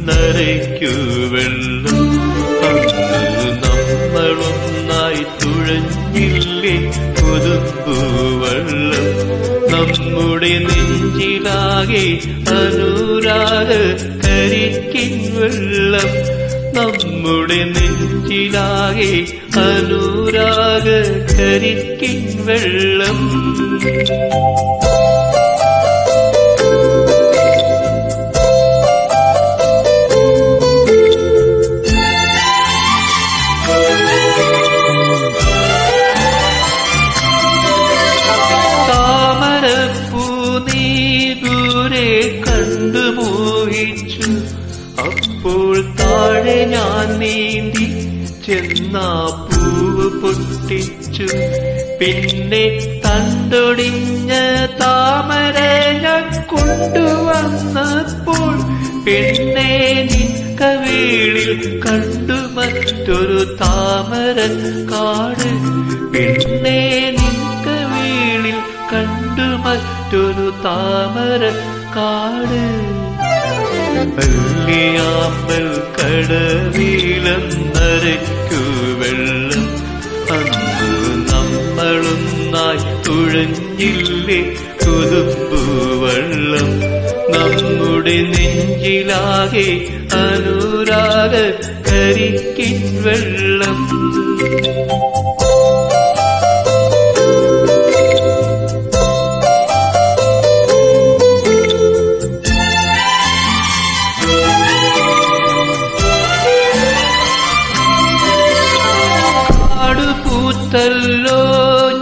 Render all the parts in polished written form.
നരയ്ക്കു വെള്ളം അന്ന് നമ്മളൊന്നായി തുഴഞ്ഞില്ലേ കൊതുമ്പുവെള്ളം നമ്മുടെ നെഞ്ചിലാകെ അനുരാഗ കരിക്കിൻ വെള്ളം നമ്മുടെ നെഞ്ചിലാകെ അനുരാഗ കരിക്കിൻ വെള്ളം കണ്ടുമോഹിച്ചു അപ്പോൾ താഴെ ഞാൻ നീന്തി ചെന്നാ പൂവ് പൊട്ടിച്ചു പിന്നെ തണ്ടൊടിഞ്ഞ താമര ഞാൻ കൊണ്ടുവന്നപ്പോൾ പിന്നെ നിൻകവിളിൽ കണ്ടു മറ്റൊരു താമര കാട് പിന്നെ നിൻകവിളിൽ കണ്ടു മറ്റൊരു താമര കാട് പള്ളിയാമ്പൽ കടവിലം നരയ്ക്കു വെള്ളം അന്ന് നമ്മളൊന്നായി തുഴഞ്ഞില്ലേ കൊതുമ്പുവെള്ളം നമ്മുടെ നെഞ്ചിലാകെ അനുരാഗ കരിക്കിൻ വെള്ളം പൂത്തല്ലോ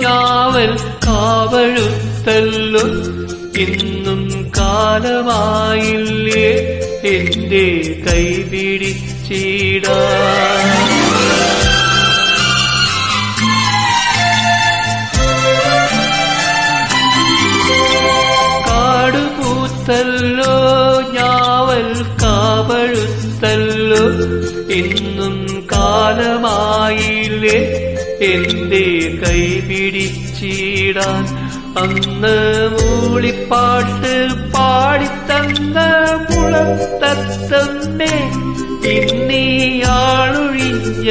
ഞാവൽ കാവഴുത്തല്ലോ ഇന്നും കാലമായില്ലേ എന്റെ കൈപിടിച്ചിടാൻ കാടുപൂത്തല്ലോ ഞാവൽ കാവഴുത്തല്ലോ ഇന്നും കാലമായില്ലേ എന്റെ കൈപിടിച്ചിടാൻ അന്ന് മൂളിപ്പാട്ട് പാടിത്തന്ന മുളത്തത്തമ്മേ ഇന്നീയാളൊഴിഞ്ഞ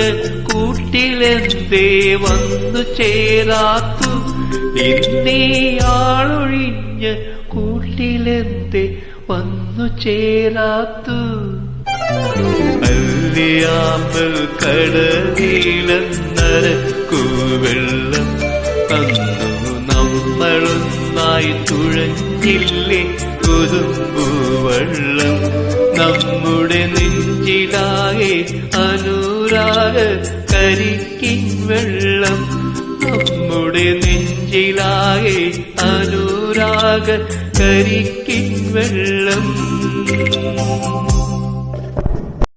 കൂട്ടിലെന്തേ വന്നു ചേരാത്തു ഇന്നീയാളൊഴിഞ്ഞ കൂട്ടിലെന്തേ വന്നു ചേരാത്തു പള്ളിയാമ്പൽ കടവിലം നരയ്ക്കു വെള്ളം അന്നു നമ്മളൊന്നായി തുഴഞ്ഞില്ലേ കൊതുമ്പുവെള്ളം നമ്മുടെ നെഞ്ചിലാകെ അനുരാഗ കരിക്കിൻ വെള്ളം നമ്മുടെ നെഞ്ചിലാകെ അനുരാഗ കരിക്കിൻ വെള്ളം